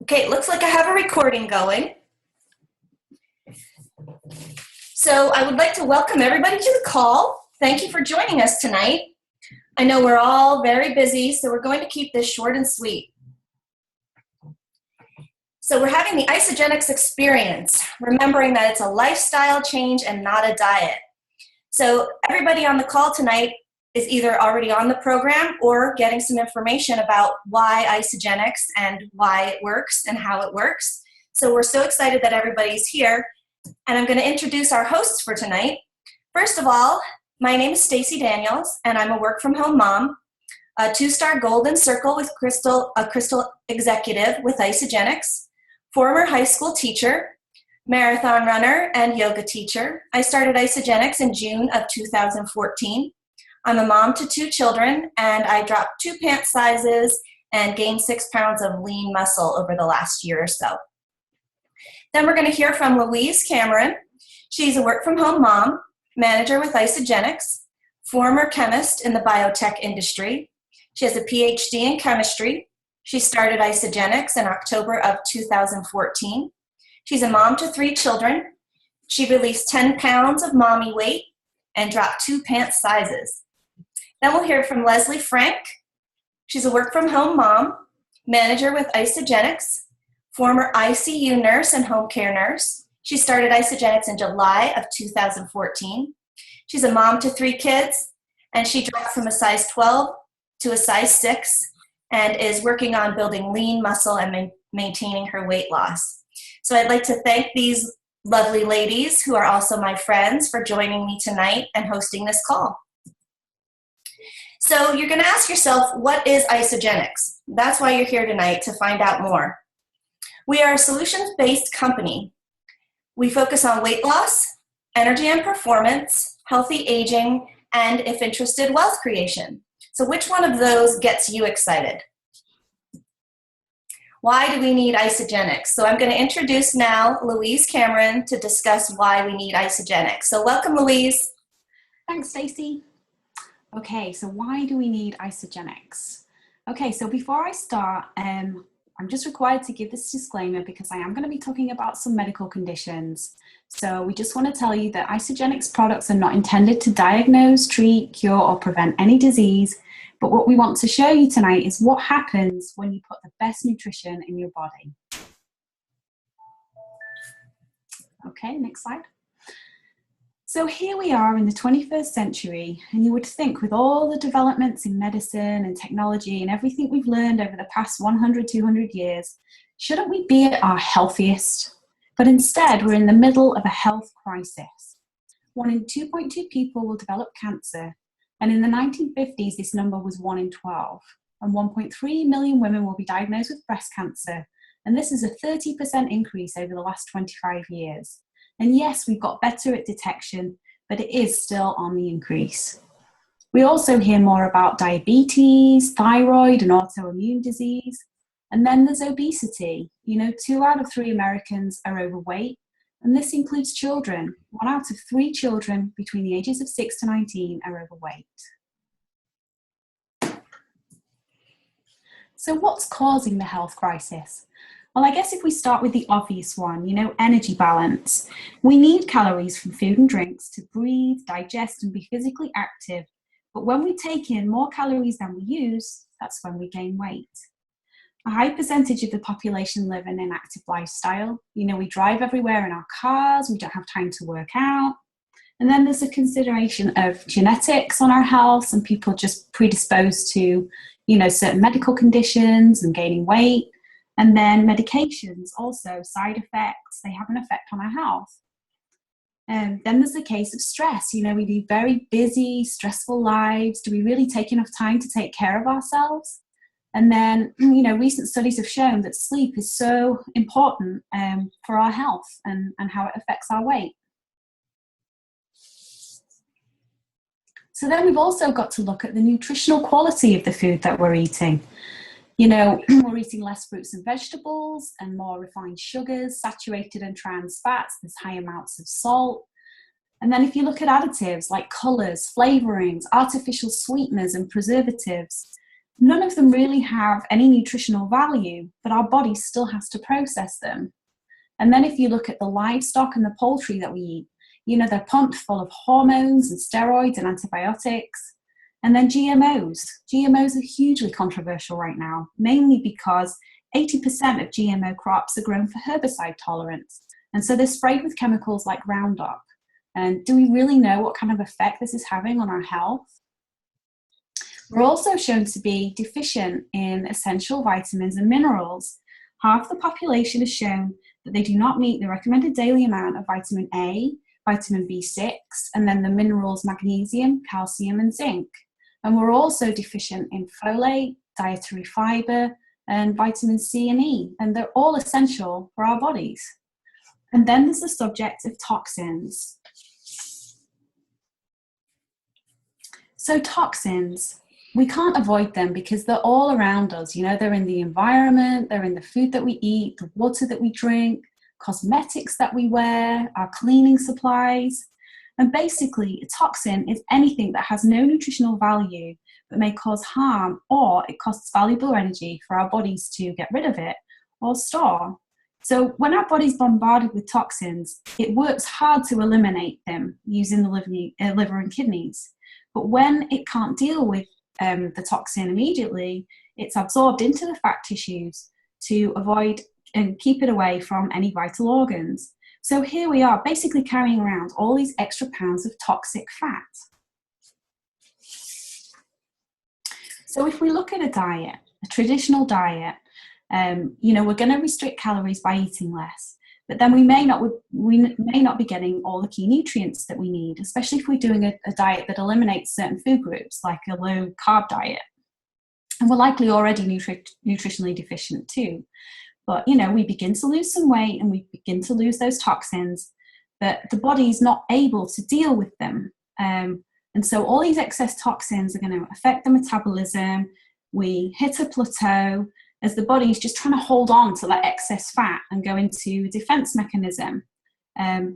Okay, it looks like I have a recording going. So I would like to welcome everybody to the call. Thank you for joining us tonight. I know we're all very busy, so we're going to keep this short and sweet. So we're having the Isagenix experience, remembering that it's a lifestyle change and not a diet. So everybody on the call tonight is either already on the program or getting some information about why Isagenix and why it works and how it works. So we're so excited that everybody's here. And I'm going to introduce our hosts for tonight. First of all, my name is Stacy Daniels, and I'm a work-from-home mom, a 2-star Golden Circle with a Crystal Executive with Isagenix, former high school teacher, marathon runner, and yoga teacher. I started Isagenix in June of 2014. I'm a mom to 2 children, and I dropped 2 pant sizes and gained 6 pounds of lean muscle over the last year or so. Then we're going to hear from Louise Cameron. She's a work-from-home mom, manager with Isagenix, former chemist in the biotech industry. She has a PhD in chemistry. She started Isagenix in October of 2014. She's a mom to 3 children. She released 10 pounds of mommy weight and dropped 2 pant sizes. Then we'll hear from Lesley Frank. She's a work-from-home mom, manager with Isagenix, former ICU nurse and home care nurse. She started Isagenix in July of 2014. She's a mom to 3 kids, and she dropped from a size 12 to a size 6 and is working on building lean muscle and maintaining her weight loss. So I'd like to thank these lovely ladies, who are also my friends, for joining me tonight and hosting this call. So you're going to ask yourself, what is Isagenix? That's why you're here tonight, to find out more. We are a solutions-based company. We focus on weight loss, energy and performance, healthy aging, and, if interested, wealth creation. So which one of those gets you excited? Why do we need Isagenix? So I'm going to introduce now Louise Cameron to discuss why we need Isagenix. So welcome, Louise. Thanks, Stacy. Okay, so why do we need Isagenix? Okay, so before I start, I'm just required to give this disclaimer because I am going to be talking about some medical conditions. So we just want to tell you that Isagenix products are not intended to diagnose, treat, cure, or prevent any disease. But what we want to show you tonight is what happens when you put the best nutrition in your body. Okay, next slide. So here we are in the 21st century, and you would think with all the developments in medicine and technology and everything we've learned over the past 100, 200 years, shouldn't we be at our healthiest? But instead, we're in the middle of a health crisis. 1 in 2.2 people will develop cancer, and in the 1950s, this number was 1 in 12. And 1.3 million women will be diagnosed with breast cancer, and this is a 30% increase over the last 25 years. And yes, we've got better at detection, but it is still on the increase. We also hear more about diabetes, thyroid, and autoimmune disease. And then there's obesity. 2 out of 3 Americans are overweight, and this includes children. 1 out of 3 children between the ages of 6 to 19 are overweight. So what's causing the health crisis? Well, I guess if we start with the obvious one, energy balance. We need calories from food and drinks to breathe, digest, and be physically active. But when we take in more calories than we use, that's when we gain weight. A high percentage of the population live in an active lifestyle. We drive everywhere in our cars, we don't have time to work out. And then there's a consideration of genetics on our health, and people just predisposed to, certain medical conditions and gaining weight. And then medications, also side effects, they have an effect on our health. And then there's the case of stress. We lead very busy, stressful lives. Do we really take enough time to take care of ourselves? And then, recent studies have shown that sleep is so important for our health and how it affects our weight. So then we've also got to look at the nutritional quality of the food that we're eating. We're eating less fruits and vegetables and more refined sugars, saturated and trans fats. There's high amounts of salt. And then if you look at additives like colors, flavorings, artificial sweeteners and preservatives, None of them really have any nutritional value, but our body still has to process them. And then if you look at the livestock and the poultry that we eat, they're pumped full of hormones and steroids and antibiotics. And then GMOs. GMOs are hugely controversial right now, mainly because 80% of GMO crops are grown for herbicide tolerance. And so they're sprayed with chemicals like Roundup. And do we really know what kind of effect this is having on our health? We're also shown to be deficient in essential vitamins and minerals. Half the population is shown that they do not meet the recommended daily amount of vitamin A, vitamin B6, and then the minerals magnesium, calcium, and zinc. And we're also deficient in folate, dietary fiber, and vitamin C and E, and they're all essential for our bodies. And then there's the subject of toxins. So toxins, we can't avoid them because they're all around us. They're in the environment, they're in the food that we eat, the water that we drink, cosmetics that we wear, our cleaning supplies. And basically, a toxin is anything that has no nutritional value but may cause harm, or it costs valuable energy for our bodies to get rid of it or store. So when our body's bombarded with toxins, it works hard to eliminate them using the liver and kidneys. But when it can't deal with the toxin immediately, it's absorbed into the fat tissues to avoid and keep it away from any vital organs. So here we are, basically carrying around all these extra pounds of toxic fat. So if we look at a diet, a traditional diet, we're going to restrict calories by eating less, but then we may not be getting all the key nutrients that we need, especially if we're doing a diet that eliminates certain food groups, like a low carb diet. And we're likely already nutritionally deficient too. But, we begin to lose some weight and we begin to lose those toxins, but the body's not able to deal with them. And so all these excess toxins are going to affect the metabolism. We hit a plateau as the body's just trying to hold on to that excess fat and go into a defense mechanism.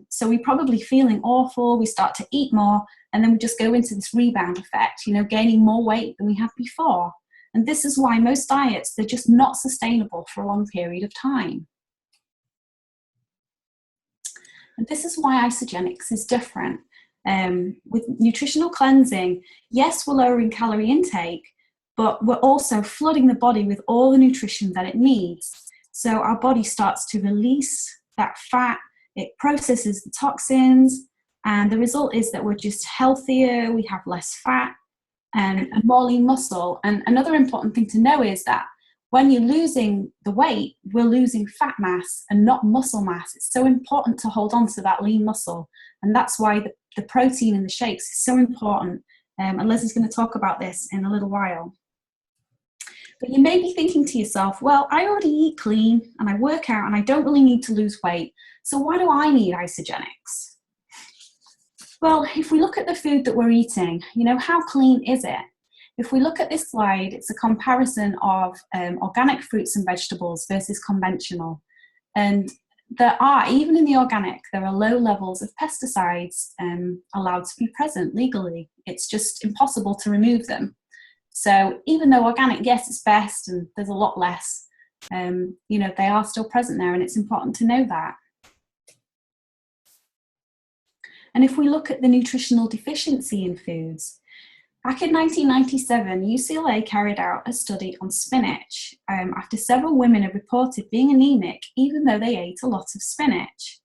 So we're probably feeling awful, we start to eat more, and then we just go into this rebound effect, gaining more weight than we had before. And this is why most diets, they're just not sustainable for a long period of time. And this is why Isagenix is different. With nutritional cleansing, yes, we're lowering calorie intake, but we're also flooding the body with all the nutrition that it needs. So our body starts to release that fat, it processes the toxins, and the result is that we're just healthier, we have less fat, and more lean muscle. And another important thing to know is that when you're losing the weight, we're losing fat mass and not muscle mass. It's so important to hold on to that lean muscle. And that's why the protein in the shakes is so important. And Lesley's going to talk about this in a little while. But you may be thinking to yourself, well, I already eat clean and I work out and I don't really need to lose weight. So why do I need Isagenix? Well, if we look at the food that we're eating, how clean is it? If we look at this slide, it's a comparison of organic fruits and vegetables versus conventional. And even in the organic, there are low levels of pesticides allowed to be present legally. It's just impossible to remove them. So even though organic, yes, it's best and there's a lot less, they are still present there, and it's important to know that. And if we look at the nutritional deficiency in foods, back in 1997, UCLA carried out a study on spinach after several women had reported being anemic even though they ate a lot of spinach.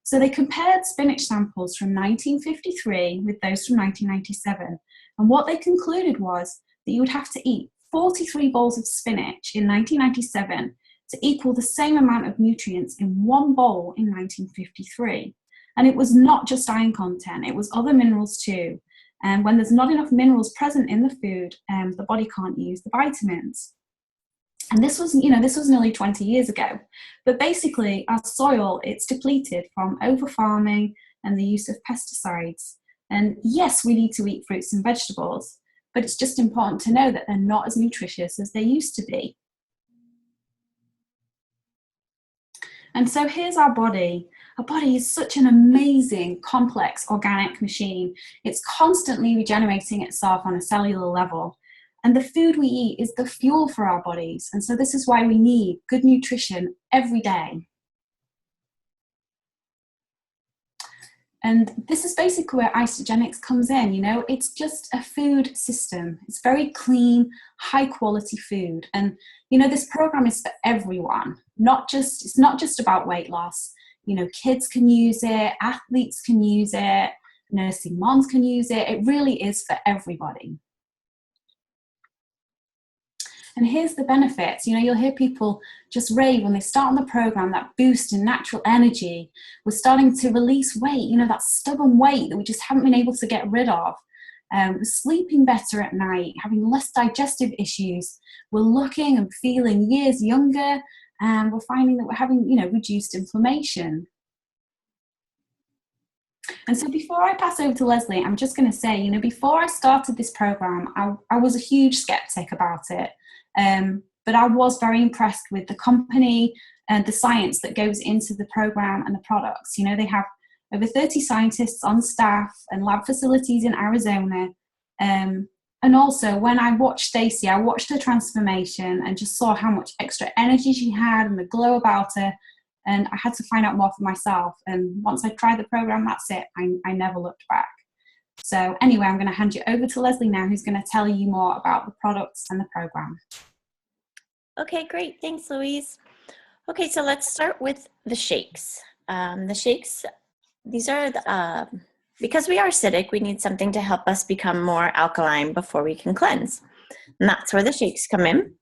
So they compared spinach samples from 1953 with those from 1997, and what they concluded was that you would have to eat 43 bowls of spinach in 1997 to equal the same amount of nutrients in one bowl in 1953. And it was not just iron content, it was other minerals too. And when there's not enough minerals present in the food, the body can't use the vitamins. And this was nearly 20 years ago. But basically, our soil, it's depleted from over-farming and the use of pesticides. And yes, we need to eat fruits and vegetables, but it's just important to know that they're not as nutritious as they used to be. And so here's our body. Our body is such an amazing, complex, organic machine. It's constantly regenerating itself on a cellular level. And the food we eat is the fuel for our bodies. And so this is why we need good nutrition every day. And this is basically where Isagenix comes in, you know, it's just a food system. It's very clean, high quality food. And, you know, this program is for everyone, it's not just about weight loss. You know, kids can use it, athletes can use it, nursing moms can use it. It really is for everybody. And here's the benefits. You know, you'll hear people just rave when they start on the program, that boost in natural energy. We're starting to release weight, you know, that stubborn weight that we just haven't been able to get rid of. We're sleeping better at night, having less digestive issues. We're looking and feeling years younger, and we're finding that we're having, you know, reduced inflammation. And so before I pass over to Lesley, I'm just going to say, you know, before I started this program, I was a huge skeptic about it. But I was very impressed with the company and the science that goes into the program and the products. You know, they have over 30 scientists on staff and lab facilities in Arizona. And also when I watched Stacy, I watched her transformation and just saw how much extra energy she had and the glow about her. And I had to find out more for myself. And once I tried the program, that's it. I never looked back. So anyway, I'm going to hand you over to Lesley now, who's going to tell you more about the products and the program. Okay, great. Thanks, Louise. Okay, so let's start with the shakes. The shakes, these are, because we are acidic, we need something to help us become more alkaline before we can cleanse. And that's where the shakes come in.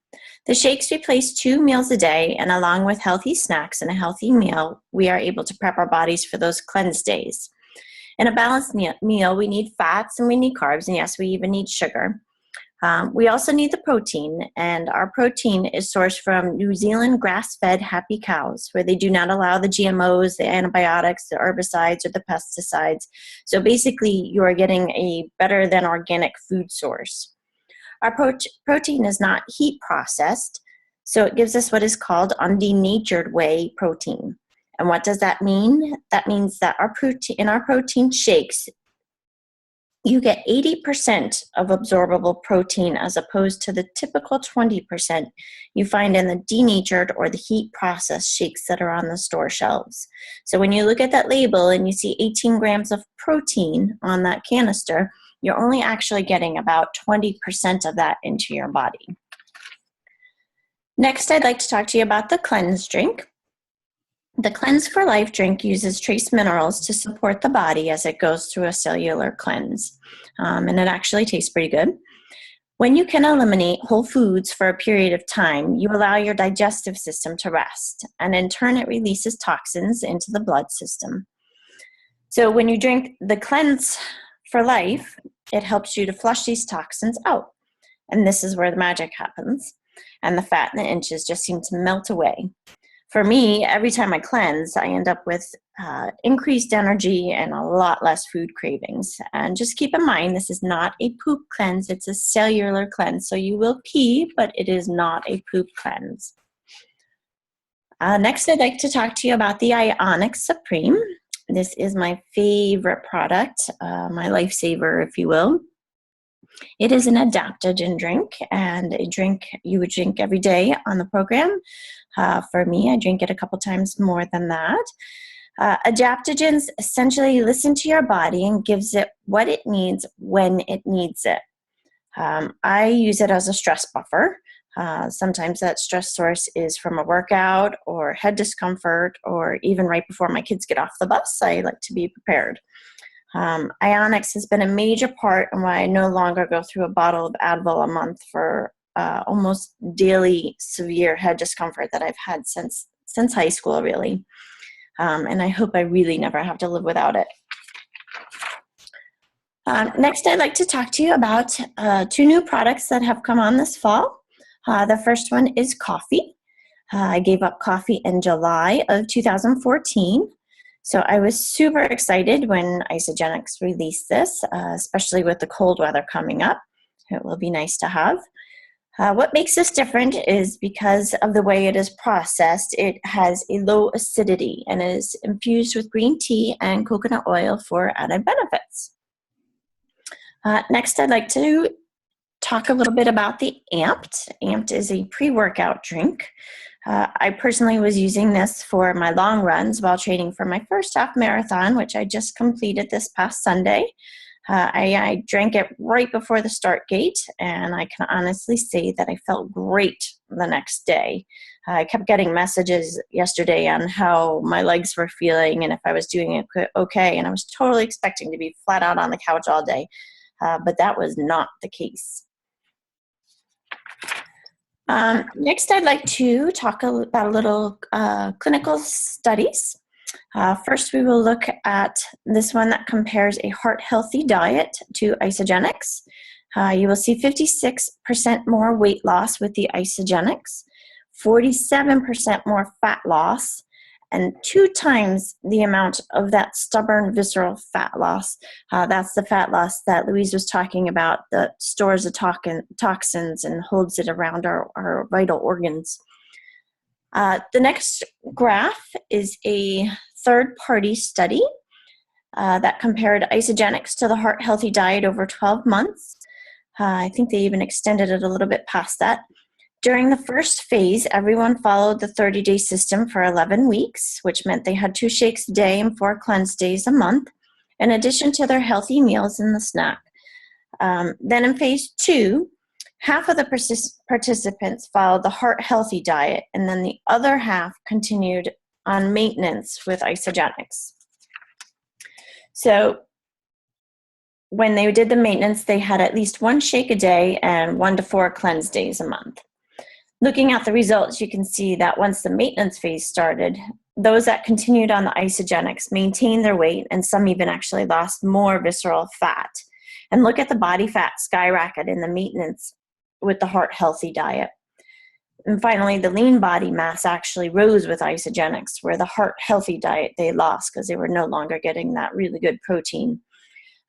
The shakes replace 2 meals a day, and along with healthy snacks and a healthy meal, we are able to prep our bodies for those cleanse days. In a balanced meal, we need fats and we need carbs, and yes, we even need sugar. We also need the protein, and our protein is sourced from New Zealand grass-fed happy cows, where they do not allow the GMOs, the antibiotics, the herbicides, or the pesticides. So basically, you are getting a better than organic food source. Our protein is not heat processed, so it gives us what is called on denatured whey protein. And what does that mean? That means that in our protein shakes, you get 80% of absorbable protein as opposed to the typical 20% you find in the denatured or the heat processed shakes that are on the store shelves. So when you look at that label and you see 18 grams of protein on that canister, you're only actually getting about 20% of that into your body. Next, I'd like to talk to you about the cleanse drink. The Cleanse for Life drink uses trace minerals to support the body as it goes through a cellular cleanse. And it actually tastes pretty good. When you can eliminate whole foods for a period of time, you allow your digestive system to rest, and in turn it releases toxins into the blood system. So when you drink the Cleanse for Life, it helps you to flush these toxins out. And this is where the magic happens. And the fat and the inches just seem to melt away. For me, every time I cleanse, I end up with increased energy and a lot less food cravings. And just keep in mind, this is not a poop cleanse, it's a cellular cleanse. So you will pee, but it is not a poop cleanse. Next, I'd like to talk to you about the Isagenix Supreme. This is my favorite product, my lifesaver, if you will. It is an adaptogen drink, and a drink you would drink every day on the program. For me, I drink it a couple times more than that. Adaptogens essentially listen to your body and gives it what it needs when it needs it. I use it as a stress buffer. Sometimes that stress source is from a workout or head discomfort, or even right before my kids get off the bus. I like to be prepared. Isagenix has been a major part in why I no longer go through a bottle of Advil a month for almost daily severe head discomfort that I've had since high school, really. And I hope I really never have to live without it. Next, I'd like to talk to you about 2 new products that have come on this fall. The first one is coffee. I gave up coffee in July of 2014. So I was super excited when Isagenix released this, especially with the cold weather coming up. It will be nice to have. What makes this different is because of the way it is processed. It has a low acidity and is infused with green tea and coconut oil for added benefits. Next, I'd like to talk a little bit about the Amped. Amped is a pre-workout drink. I personally was using this for my long runs while training for my first half marathon, which I just completed this past Sunday. I drank it right before the start gate, and I can honestly say that I felt great the next day. I kept getting messages yesterday on how my legs were feeling and if I was doing it okay, and I was totally expecting to be flat out on the couch all day, but that was not the case. Next, I'd like to talk about a little clinical studies. First, we will look at this one that compares a heart-healthy diet to Isagenix. You will see 56% more weight loss with the Isagenix, 47% more fat loss, and 2 times the amount of that stubborn visceral fat loss. That's the fat loss that Louise was talking about that stores the toxins and holds it around our vital organs. The next graph is a third-party study that compared Isagenix to the Heart Healthy Diet over 12 months. I think they even extended it a little bit past that. During the first phase, everyone followed the 30-day system for 11 weeks, which meant they had 2 shakes a day and 4 cleanse days a month, in addition to their healthy meals and the snack. Then in phase 2, half of the participants followed the Heart Healthy Diet, and then the other half continued on maintenance with Isagenix. So when they did the maintenance, they had at least 1 shake a day and 1 to 4 cleanse days a month. Looking at the results, you can see that once the maintenance phase started, those that continued on the Isagenix maintained their weight, and some even actually lost more visceral fat. And look at the body fat skyrocket in the maintenance with the Heart Healthy Diet. And finally, the lean body mass actually rose with Isagenix, where the Heart Healthy Diet they lost because they were no longer getting that really good protein.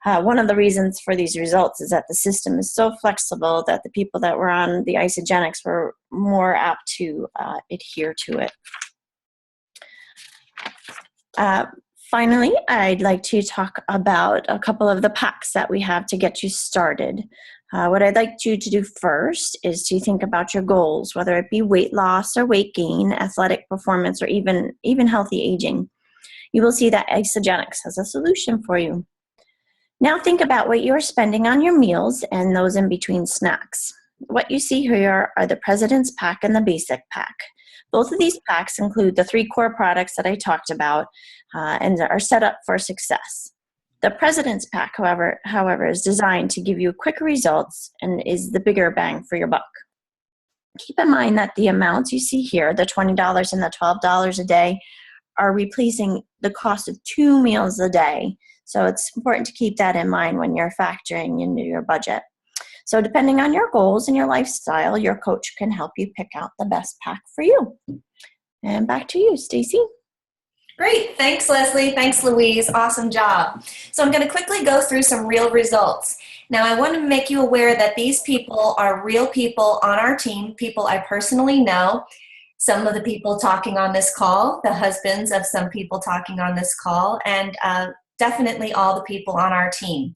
One of the reasons for these results is that the system is so flexible that the people that were on the Isagenix were more apt to adhere to it. Finally, I'd like to talk about a couple of the packs that we have to get you started. What I'd like you to do first is to think about your goals, whether it be weight loss or weight gain, athletic performance, or even healthy aging. You will see that Isagenix has a solution for you. Now think about what you're spending on your meals and those in between snacks. What you see here are the President's Pack and the Basic Pack. Both of these packs include the 3 core products that I talked about and are set up for success. The President's Pack, however, is designed to give you quicker results and is the bigger bang for your buck. Keep in mind that the amounts you see here, the $20 and the $12 a day, are replacing the cost of 2 meals a day. So it's important to keep that in mind when you're factoring into your budget. So depending on your goals and your lifestyle, your coach can help you pick out the best pack for you. And back to you, Stacy. Great. Thanks, Lesley. Thanks, Louise. Awesome job. So I'm going to quickly go through some real results. Now, I want to make you aware that these people are real people on our team, people I personally know. Some of the people talking on this call, the husbands of some people talking on this call, and definitely all the people on our team.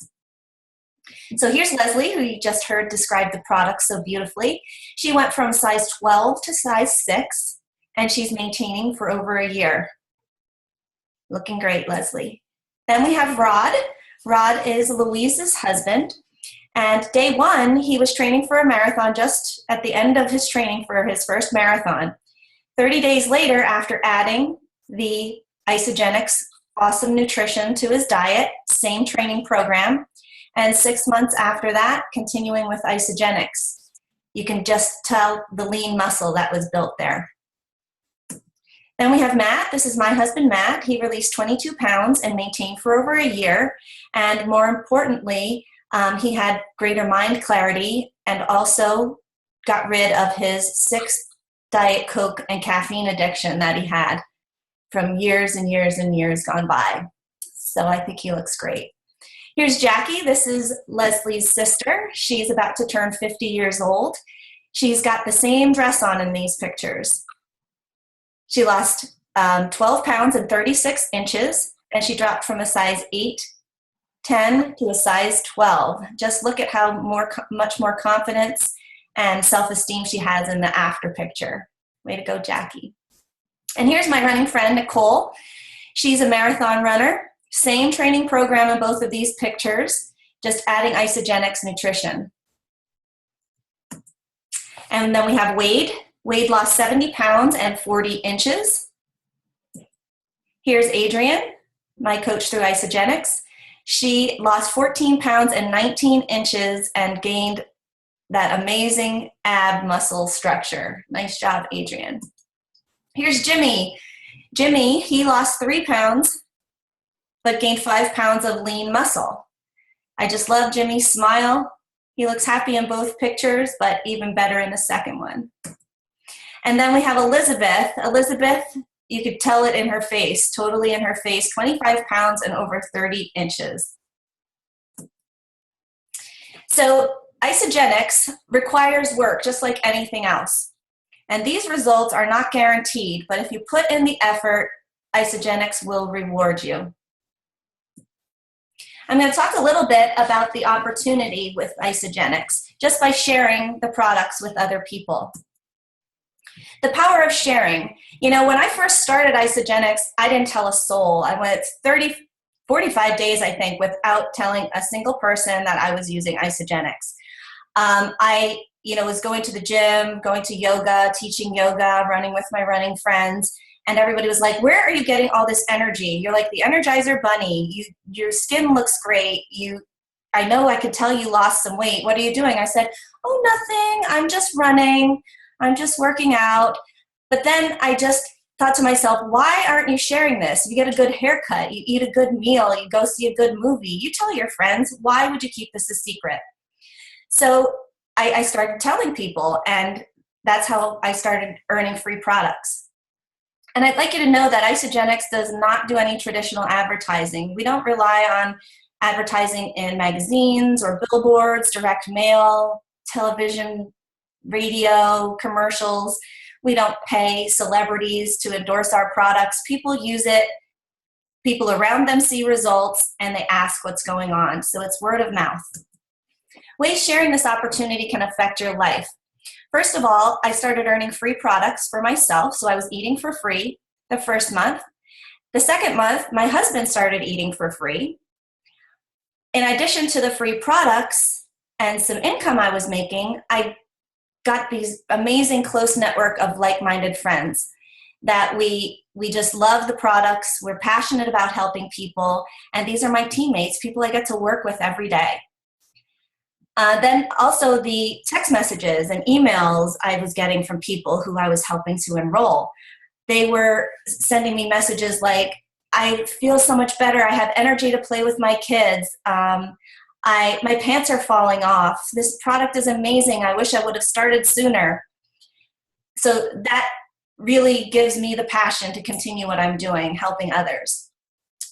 So here's Lesley, who you just heard describe the product so beautifully. She went from size 12 to size 6, and she's maintaining for over a year. Looking great, Lesley. Then we have Rod. Rod is Louise's husband, and day 1, he was training for a marathon just at the end of his training for his first marathon. 30 days later, after adding the Isagenix Awesome Nutrition to his diet, same training program, and 6 months after that, continuing with Isagenix. You can just tell the lean muscle that was built there. Then we have Matt. This is my husband, Matt. He released 22 pounds and maintained for over a year. And more importantly, he had greater mind clarity and also got rid of his 6 Diet Coke and caffeine addiction that he had from years and years and years gone by. So I think he looks great. Here's Jackie. This is Lesley's sister. She's about to turn 50 years old. She's got the same dress on in these pictures. She lost 12 pounds and 36 inches, and she dropped from a size 8 10 to a size 12. Just look at how much more confidence and self-esteem she has in the after picture. Way to go, Jackie. And here's my running friend, Nicole. She's a marathon runner. Same training program in both of these pictures, just adding Isagenix nutrition. And then we have Wade. Wade lost 70 pounds and 40 inches. Here's Adrian, my coach through Isagenix. She lost 14 pounds and 19 inches and gained that amazing ab muscle structure. Nice job, Adrian. Here's Jimmy. Jimmy, he lost 3 pounds, but gained 5 pounds of lean muscle. I just love Jimmy's smile. He looks happy in both pictures, but even better in the second one. And then we have Elizabeth. Elizabeth, you could tell it in her face, totally in her face, 25 pounds and over 30 inches. So Isagenix requires work just like anything else. And these results are not guaranteed, but if you put in the effort, Isagenix will reward you. I'm going to talk a little bit about the opportunity with Isagenix just by sharing the products with other people. The power of sharing. You know, when I first started Isagenix, I didn't tell a soul. I went 45 days, I think, without telling a single person that I was using Isagenix. I was going to the gym, going to yoga, teaching yoga, running with my running friends. And everybody was like, where are you getting all this energy? You're like the Energizer Bunny. Your skin looks great. I know I could tell you lost some weight. What are you doing? I said, oh, nothing. I'm just running. I'm just working out. But then I just thought to myself, why aren't you sharing this? You get a good haircut. You eat a good meal. You go see a good movie. You tell your friends. Why would you keep this a secret? So I started telling people, and that's how I started earning free products. And I'd like you to know that Isagenix does not do any traditional advertising. We don't rely on advertising in magazines or billboards, direct mail, television, radio, commercials. We don't pay celebrities to endorse our products. People use it, people around them see results, and they ask what's going on. So it's word of mouth. Ways sharing this opportunity can affect your life. First of all, I started earning free products for myself, so I was eating for free the first month. The second month, my husband started eating for free. In addition to the free products and some income I was making, I got these amazing close network of like-minded friends that we just love the products, we're passionate about helping people, and these are my teammates, people I get to work with every day. Then also the text messages and emails I was getting from people who I was helping to enroll. They were sending me messages like, I feel so much better. I have energy to play with my kids. My pants are falling off. This product is amazing. I wish I would have started sooner. So that really gives me the passion to continue what I'm doing, helping others.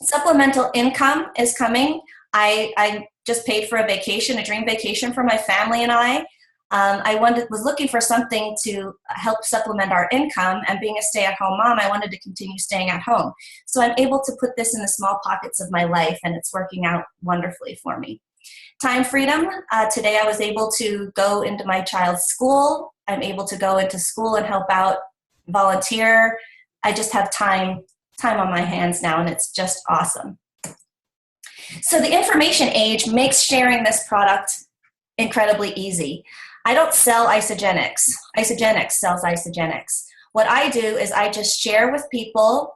Supplemental income is coming. I just paid for a vacation, a dream vacation for my family and I. Was looking for something to help supplement our income, and being a stay-at-home mom, I wanted to continue staying at home. So I'm able to put this in the small pockets of my life, and it's working out wonderfully for me. Time freedom. Today I was able to go into my child's school. I'm able to go into school and help out, volunteer. I just have time on my hands now, and it's just awesome. So the information age makes sharing this product incredibly easy. I don't sell Isagenix. Isagenix sells Isagenix. What I do is I just share with people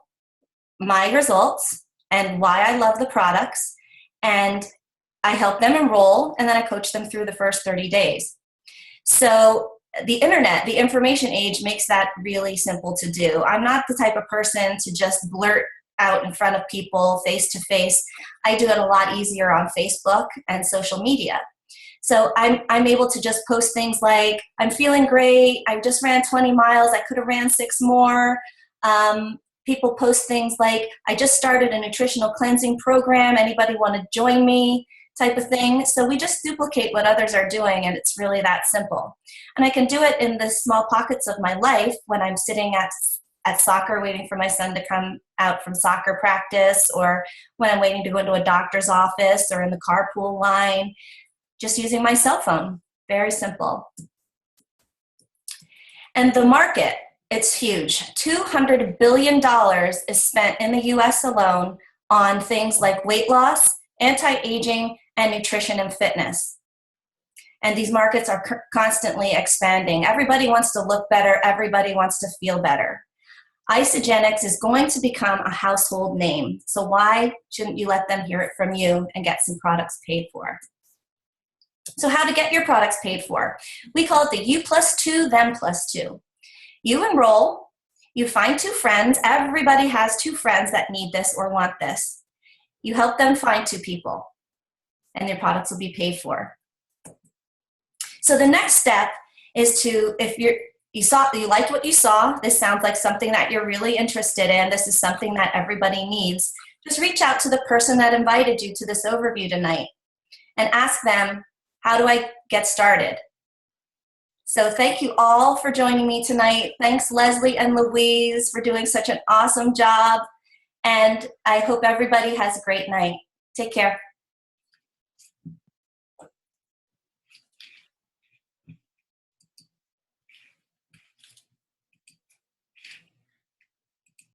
my results and why I love the products, and I help them enroll, and then I coach them through the first 30 days. So the internet, the information age, makes that really simple to do. I'm not the type of person to just blurt out in front of people face to face. I do it a lot easier on Facebook and social media. So I'm able to just post things like, I'm feeling great, I just ran 20 miles, I could have ran 6 more. People post things like, I just started a nutritional cleansing program, anybody want to join me, type of thing. So we just duplicate what others are doing, and it's really that simple. And I can do it in the small pockets of my life when I'm sitting at at soccer waiting for my son to come out from soccer practice, or when I'm waiting to go into a doctor's office, or in the carpool line, just using my cell phone. Very simple. And the market, it's huge. $200 billion is spent in the US alone on things like weight loss, anti-aging, and nutrition and fitness. And these markets are constantly expanding. Everybody wants to look better. Everybody wants to feel better. Isagenix is going to become a household name. So why shouldn't you let them hear it from you and get some products paid for? So how to get your products paid for? We call it the U plus 2, them plus 2. You enroll, you find 2 friends. Everybody has 2 friends that need this or want this. You help them find 2 people, and your products will be paid for. So the next step is to, if you liked what you saw, this sounds like something that you're really interested in, this is something that everybody needs, just reach out to the person that invited you to this overview tonight and ask them, how do I get started? So thank you all for joining me tonight. Thanks Lesley and Louise for doing such an awesome job. And I hope everybody has a great night. Take care.